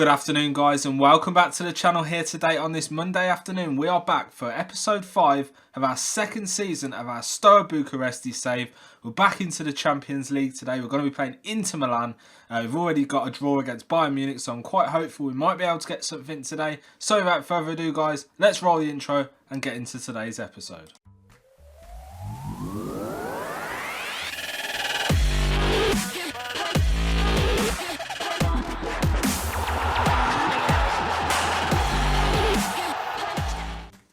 Good afternoon guys and welcome back to the channel. Here today on this Monday afternoon we are back for episode 5 of our second season of our Steaua Bucuresti save. We're back into the Champions League today. We're going to be playing Inter Milan. We've already got a draw against Bayern Munich, so I'm quite hopeful we might be able to get something today. So without further ado guys, let's roll the intro and get into today's episode.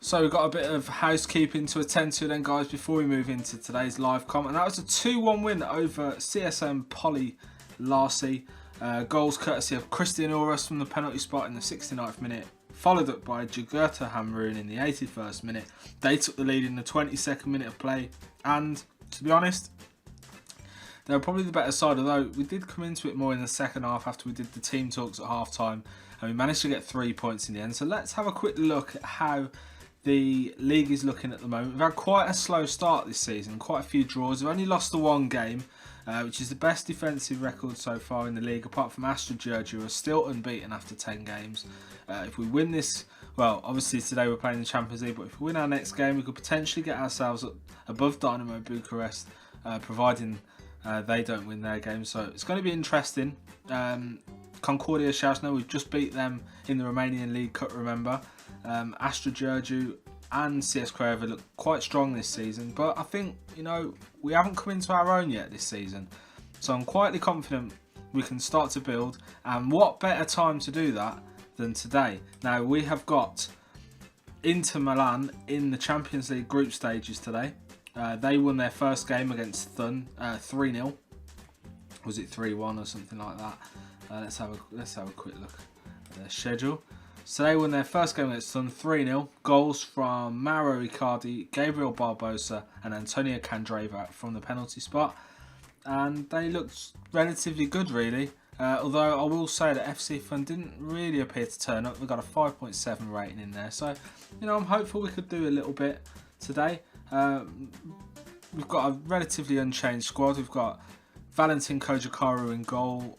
So we've got a bit of housekeeping to attend to then guys before we move into today's live comment. And that was a 2-1 win over CSM Poly-Larsi. Goals courtesy of Christian Oros from the penalty spot in the 69th minute, followed up by Jagurta Hamroon in the 81st minute. They took the lead in the 22nd minute of play, and to be honest, they were probably the better side, although we did come into it more in the second half after we did the team talks at half time, and we managed to get 3 points in the end. So let's have a quick look at how the league is looking at the moment. We've had quite a slow start this season, quite a few draws. We've only lost the one game, which is the best defensive record so far in the league, apart from S02, who are still unbeaten after 10 games. If we win this, well, obviously today we're playing the Champions League, but if we win our next game, we could potentially get ourselves up above Dynamo Bucharest, providing they don't win their game. So it's going to be interesting. Concordia Shasno, we've just beat them in the Romanian League Cup, remember. Astra and CS Craiova look quite strong this season, but I think, you know, we haven't come into our own yet this season. So I'm quietly confident we can start to build, and what better time to do that than today. Now, we have got Inter Milan in the Champions League group stages today. They won their first game against Thun 3-0. Was it 3-1 or something like that? Let's have a quick look at their schedule. So they won their first game against Thun 3-0. Goals from Mauro Icardi, Gabriel Barbosa and Antonio Candreva from the penalty spot. And they looked relatively good really. Although I will say that FC Thun didn't really appear to turn up. We've got a 5.7 rating in there. So, you know, I'm hopeful we could do a little bit today. We've got a relatively unchanged squad. We've got Valentin Kojakaru in goal,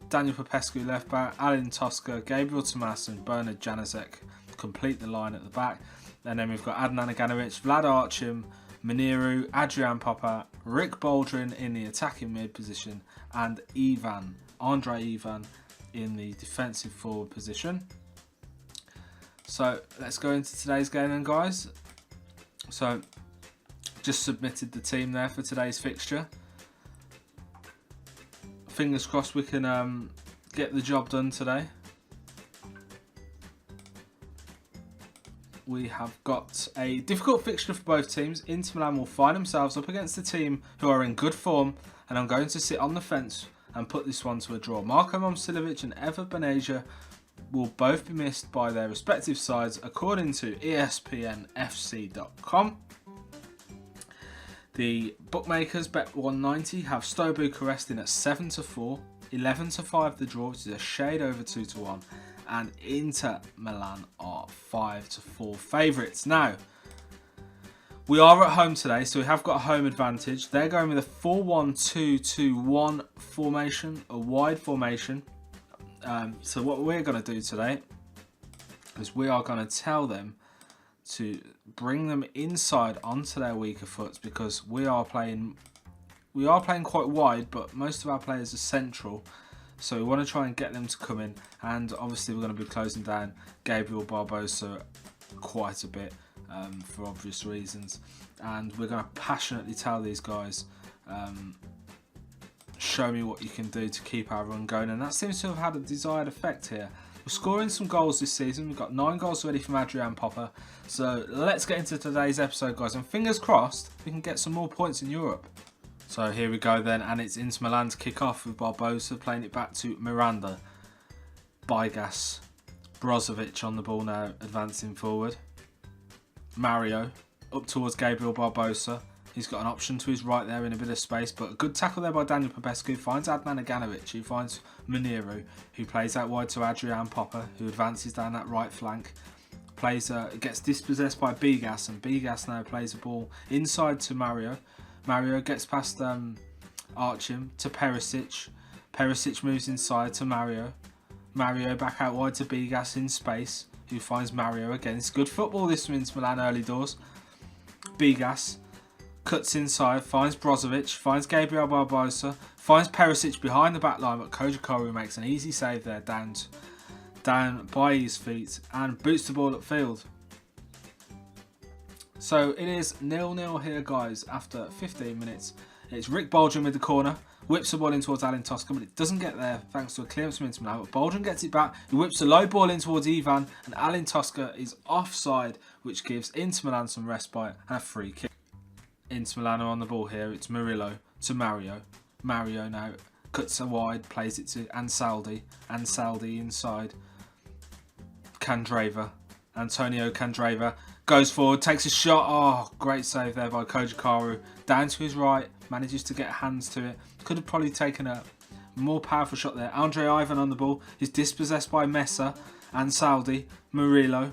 Daniel Popescu left back, Alin Tosca, Gabriel Tomas and Bernard Januzek complete the line at the back. And then we've got Adnan Aganovic, Vlad Archim, Muniru, Adrian Popper, Rick Baldwin in the attacking mid position, and Andre Ivan in the defensive forward position. So let's go into today's game then guys. So just submitted the team there for today's fixture. Fingers crossed we can get the job done today. We have got a difficult fixture for both teams. Inter Milan will find themselves up against a team who are in good form, and I'm going to sit on the fence and put this one to a draw. Marko Momcilovic and Ever Benaja will both be missed by their respective sides according to ESPNFC.com. The bookmakers Bet190 have Steaua Bucharest in at 7-4, 11-5 the draw, which is a shade over 2-1, and Inter Milan are 5-4 favourites. Now, we are at home today, so we have got a home advantage. They're going with a 4-1-2-2-1 formation, a wide formation. So what we're going to do today is we are going to tell them to bring them inside onto their weaker foots, because we are playing quite wide, but most of our players are central, so we want to try and get them to come in. And obviously we're going to be closing down Gabriel Barbosa quite a bit for obvious reasons, and we're going to passionately tell these guys, show me what you can do to keep our run going, and that seems to have had a desired effect here. We're scoring some goals this season. We've got 9 goals already from Adrian Popper. So let's get into today's episode, guys. And fingers crossed, we can get some more points in Europe. So here we go then. And it's Inter Milan to kick off with Barbosa playing it back to Miranda. Bygas. Brozovic on the ball now, advancing forward. Mario up towards Gabriel Barbosa. He's got an option to his right there in a bit of space, but a good tackle there by Daniel Popescu. Finds Adnan Aganovic, who finds Muniru, who plays out wide to Adrian Popper, who advances down that right flank. Gets dispossessed by Bygas, and Bygas now plays the ball inside to Mario. Mario gets past Archim to Perisic. Perisic moves inside to Mario. Mario back out wide to Bigas in space, who finds Mario again. It's good football this from Inter Milan early doors. Bigas cuts inside, finds Brozovic, finds Gabriel Barbosa, finds Perisic behind the back line, but Kojikaru makes an easy save there down by his feet and boots the ball upfield. So it is 0-0 here, guys, after 15 minutes. It's Rick Boldrin with the corner, whips the ball in towards Alin Tosca, but it doesn't get there thanks to a clearance from Inter Milan. But Boldrin gets it back, he whips the low ball in towards Ivan, and Alin Tosca is offside, which gives Inter Milan some respite and a free kick. Inter Milan are on the ball here. It's Murillo to Mario. Mario now cuts wide, plays it to Ansaldi. Ansaldi inside. Candreva. Antonio Candreva goes forward, takes a shot. Oh, great save there by Kojikaru. Down to his right, manages to get hands to it. Could have probably taken a more powerful shot there. Andre Ivan on the ball. He's dispossessed by Messa. Ansaldi. Murillo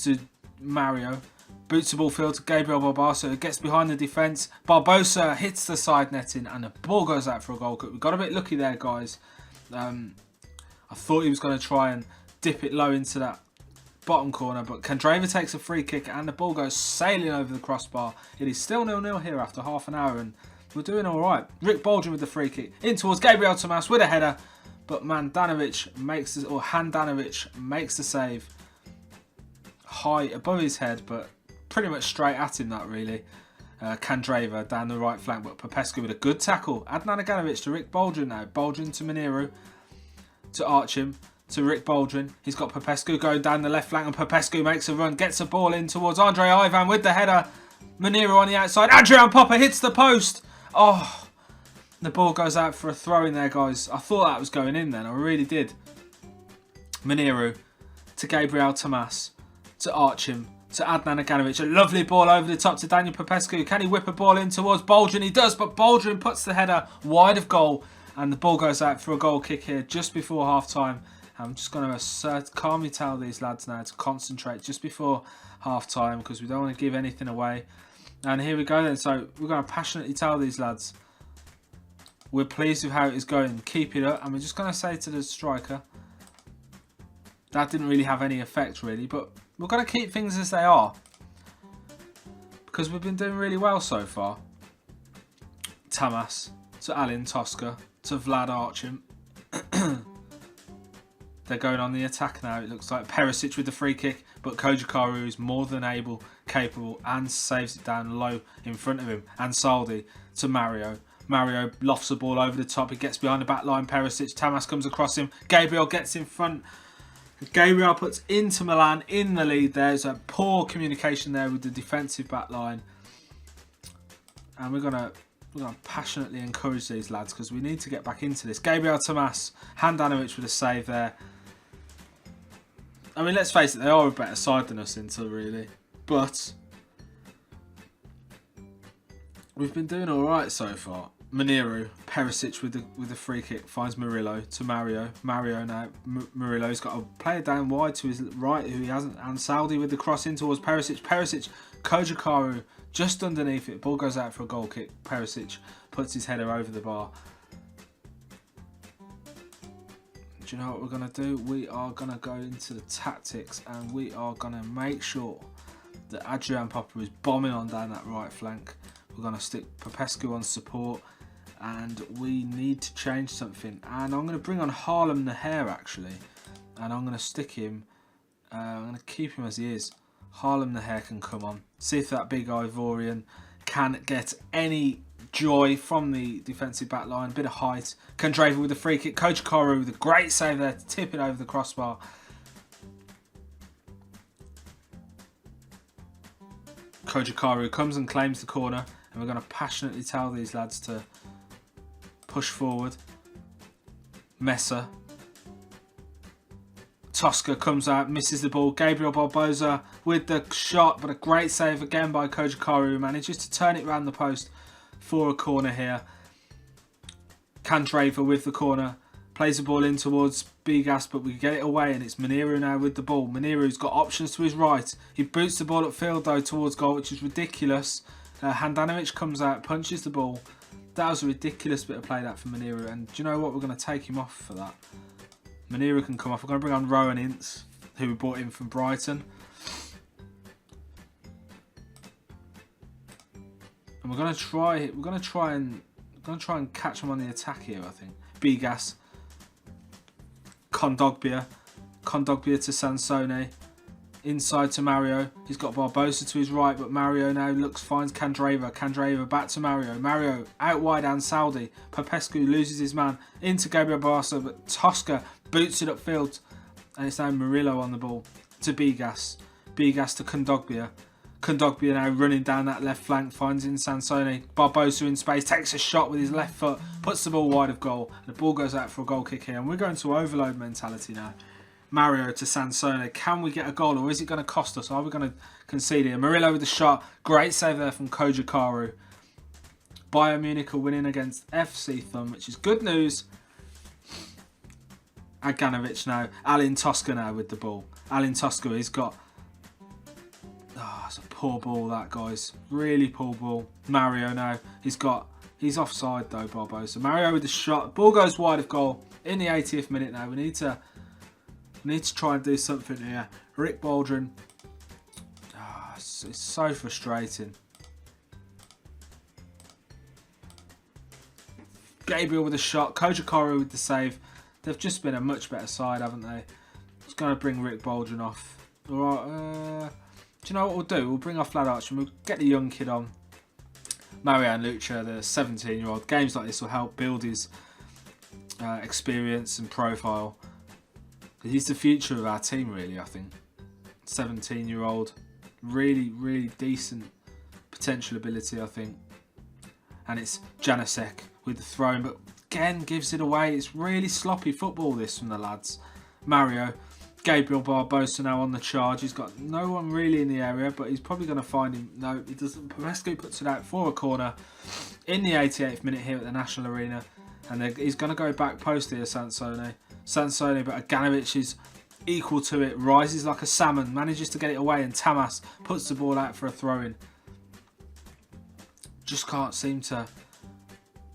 to Mario. Boots the ball field to Gabriel Barbosa, who gets behind the defence. Barbosa hits the side netting and the ball goes out for a goal kick. We got a bit lucky there, guys. I thought he was going to try and dip it low into that bottom corner, but Candreva takes a free kick and the ball goes sailing over the crossbar. It is still 0-0 here after half an hour and we're doing alright. Rick Boldrin with the free kick in towards Gabriel Tomas with a header, but Handanovic makes the save high above his head, but pretty much straight at him, that really. Candreva down the right flank, but Popescu with a good tackle. Adnan Aganovic to Rick Boldrin now. Boldrin to Miniru, to Archim, to Rick Boldrin. He's got Popescu going down the left flank, and Popescu makes a run, gets a ball in towards Andre Ivan with the header. Miniru on the outside. Adrian Popper hits the post. Oh, the ball goes out for a throw in there, guys. I thought that was going in then. I really did. Miniru to Gabriel Tomas, to Archim, to Adnan Aganovic. A lovely ball over the top to Daniel Popescu. Can he whip a ball in towards Boldrin? He does, but Boldrin puts the header wide of goal and the ball goes out for a goal kick here just before half time. I'm just going to calmly tell these lads now to concentrate just before half time because we don't want to give anything away. And here we go then. So we're going to passionately tell these lads we're pleased with how it is going. Keep it up. And we're just going to say to the striker, that didn't really have any effect really, but we're going to keep things as they are because we've been doing really well so far. Tamas to Alin Tosca to Vlad Archim. They're going on the attack now. It looks like Perisic with the free kick, but Kojikaru is more than capable and saves it down low in front of him. Ansaldi to Mario. Mario lofts the ball over the top. He gets behind the back line. Perisic. Tamas comes across him. Gabriel gets in front. Gabriel puts Inter Milan in the lead. There's a poor communication there with the defensive back line. And we're gonna passionately encourage these lads because we need to get back into this. Gabriel Tomas, Handanovic with a save there. I mean, let's face it, they are a better side than us, Inter, really. But we've been doing alright so far. Miniru, Perisic with the free kick, finds Murillo to Mario. Mario now, Murillo's got a player down wide to his right who he hasn't. And Saudi with the cross in towards Perisic. Perisic, Kojikaru just underneath it. Ball goes out for a goal kick. Perisic puts his header over the bar. Do you know what we're going to do? We are going to go into the tactics and we are going to make sure that Adrian Popper is bombing on down that right flank. We're going to stick Popescu on support and we need to change something. And I'm going to bring on Harlem Naher actually. And I'm going to stick him, I'm going to keep him as he is. Harlem Naher can come on. See if that big Ivorian can get any joy from the defensive back line. A bit of height. Candreva with the free kick. Kojikaru with a great save there to tip it over the crossbar. Kojikaru comes and claims the corner. And we're going to passionately tell these lads to push forward. Messa. Tosca comes out, misses the ball. Gabriel Barbosa with the shot, but a great save again by Kojikaru, who manages to turn it around the post for a corner here. Candreva with the corner, plays the ball in towards Bigas, but we get it away, and it's Miniru now with the ball. Miniru's got options to his right. He boots the ball upfield though towards goal, which is ridiculous. Handanovic comes out, punches the ball. That was a ridiculous bit of play that for Miniru, and do you know what? We're going to take him off for that. Manera can come off. We're going to bring on Rowan Ince, who we brought in from Brighton. And we're going to try and catch him on the attack here, I think. Bigas. Kondogbia to Sansone. Inside to Mario. He's got Barbosa to his right, but Mario now finds Candreva. Candreva back to Mario. Mario out wide and Saudi. Popescu loses his man into Gabriel Barca, but Tosca boots it upfield. And it's now Murillo on the ball to Bigas. Bigas to Kondogbia. Kondogbia now running down that left flank, finds in Sansone. Barbosa in space, takes a shot with his left foot, puts the ball wide of goal. And the ball goes out for a goal kick here. And we're going to overload mentality now. Mario to Sansone. Can we get a goal, or is it going to cost us? Are we going to concede here? Murillo with the shot. Great save there from Kojikaru. Bayern Munich are winning against FC Thun, which is good news. Aganovic now. Alin Tosca now with the ball. Alin Tosca, he's got... Oh, it's a poor ball, that, guys. Really poor ball. Mario now. He's offside, though, Barbosa. Mario with the shot. Ball goes wide of goal in the 80th minute now. We need to try and do something here. Rick Baldwin. Oh, it's so frustrating. Gabriel with a shot. Kojikaru with the save. They've just been a much better side, haven't they? Just going to bring Rick Baldwin off. Alright, do you know what we'll do? We'll bring off Vlad Archer and we'll get the young kid on. Marian Lucha, the 17-year-old. Games like this will help build his experience and profile. He's the future of our team, really, I think. 17-year-old. Really, really decent potential ability, I think. And it's Janasek with the throwing, but again gives it away. It's really sloppy football, this, from the lads. Mario. Gabriel Barbosa now on the charge. He's got no one really in the area, but he's probably going to find him. No, he doesn't. Popescu puts it out for a corner in the 88th minute here at the National Arena. And he's going to go back post here, Sansone. Sansone, but Aganovic is equal to it. Rises like a salmon. Manages to get it away, and Tamas puts the ball out for a throw-in. Just can't seem to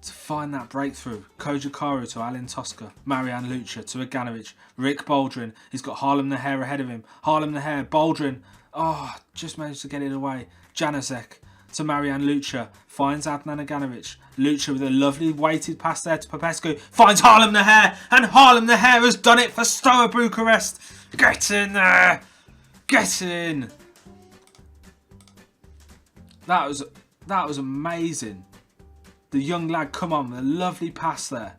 find that breakthrough. Kojikaru to Alin Tosca. Marian Lucha to Aganovic. Rick Baldwin. He's got Harlem Naher ahead of him. Harlem Naher. Baldwin. Oh, just managed to get it away. Janasek to Marian Lucha. Finds Adnan Aganovic. Lucha with a lovely weighted pass there to Popescu. Finds Harlem Naher. And Harlem Naher has done it for Steaua Bucharest. Get in there. Get in. That was amazing. The young lad, come on, a lovely pass there.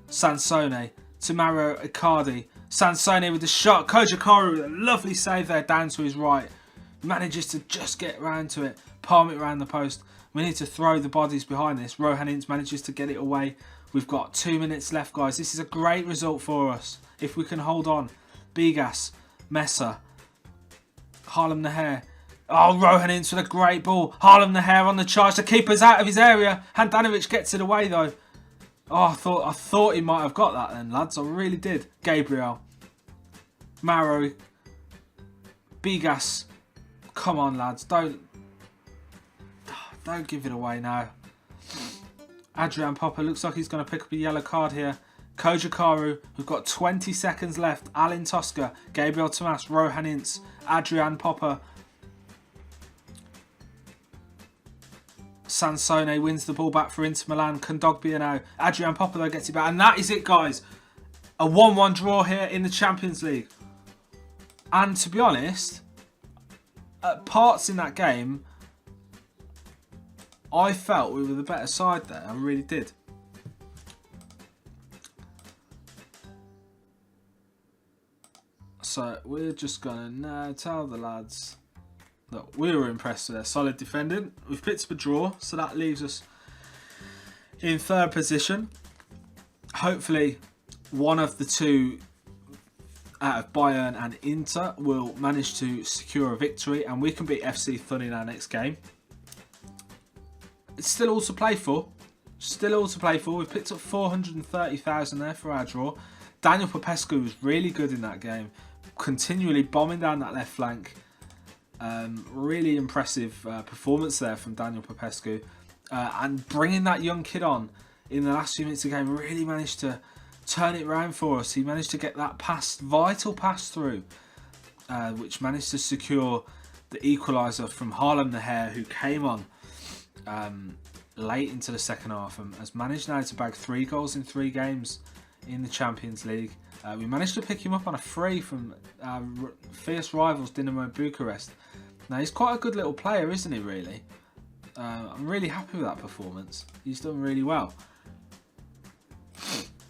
Sansone to Mario Icardi. Sansone with the shot. Kojikaru with a lovely save there down to his right. Manages to just get round to it. Palm it around the post. We need to throw the bodies behind this. Rohan Ince manages to get it away. We've got 2 minutes left, guys. This is a great result for us if we can hold on. Bigas, Mesa, Harlem Naher. Oh, Rohan Ince with a great ball. Harlem Naher on the charge. The keeper's out of his area. Handanovic gets it away, though. Oh, I thought he might have got that then, lads. I really did. Gabriel. Maro. Bigas. Come on, lads. Don't give it away now. Adrian Popper looks like he's going to pick up a yellow card here. Kojikaru. We've got 20 seconds left. Alin Tosca. Gabriel Tomas. Rohan Ince. Adrian Popper. Sansone wins the ball back for Inter Milan. Kondogbia now. Adrian Popper, though, gets it back. And that is it, guys. A 1-1 draw here in the Champions League. And to be honest, at parts in that game, I felt we were the better side there. I really did. So we're just going to now tell the lads that we were impressed with their solid defending. We've picked up a draw, so that leaves us in third position. Hopefully, one of the two out of Bayern and Inter will manage to secure a victory, and we can beat FC Thun in our next game. It's still all to play for. Still all to play for. We've picked up 430,000 there for our draw. Daniel Popescu was really good in that game, continually bombing down that left flank. Really impressive performance there from Daniel Popescu, and bringing that young kid on in the last few minutes of the game really managed to turn it round for us. He managed to get that vital pass through, which managed to secure the equaliser from Harlem the Hare, who came on late into the second half and has managed now to bag 3 goals in 3 games in the Champions League. We managed to pick him up on a free from fierce rivals Dinamo Bucharest. Now, he's quite a good little player, isn't he, really? I'm really happy with that performance. He's done really well.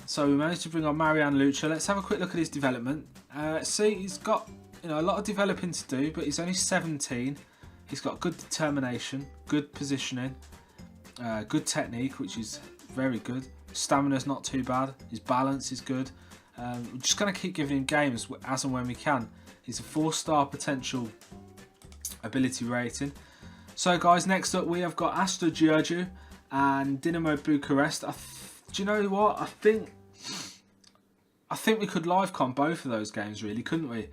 So we managed to bring on Marian Lucha. Let's have a quick look at his development. See, he's got a lot of developing to do, but he's only 17. He's got good determination, good positioning, good technique, which is very good. Stamina's not too bad. His balance is good. We're just going to keep giving him games as and when we can. He's a 4-star potential ability rating. So guys, next up we have got Astra Giurgiu and Dinamo Bucharest. Do you know what? I think we could live comp both of those games, really, couldn't we?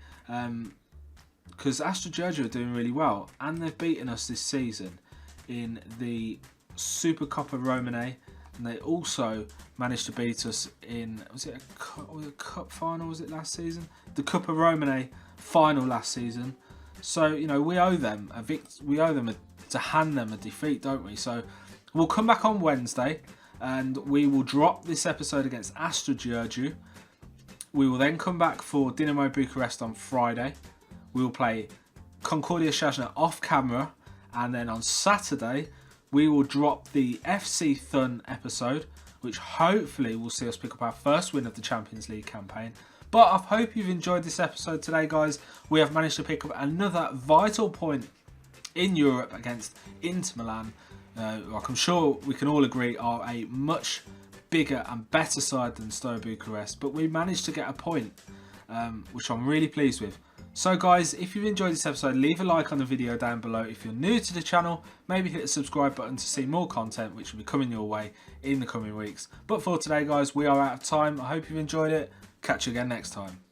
Because Astra Giurgiu are doing really well, and they've beaten us this season in the Supercoppa Romane, and they also managed to beat us in, was it a cup final? Was it last season? The Coppa Romane final last season. So we owe them to hand them a defeat, don't we? So we'll come back on Wednesday, and we will drop this episode against Astra Giurgiu. We will then come back for Dinamo Bucharest on Friday. We will play Concordia Shajna off camera, and then on Saturday we will drop the FC Thun episode, which hopefully will see us pick up our first win of the Champions League campaign. But I hope you've enjoyed this episode today, guys. We have managed to pick up another vital point in Europe against Inter Milan, like I'm sure we can all agree are a much bigger and better side than Steaua Bucharest, but we managed to get a point, which I'm really pleased with. So guys, if you've enjoyed this episode, leave a like on the video down below. If you're new to the channel, maybe hit the subscribe button to see more content which will be coming your way in the coming weeks. But for today guys, we are out of time. I hope you've enjoyed it. Catch you again next time.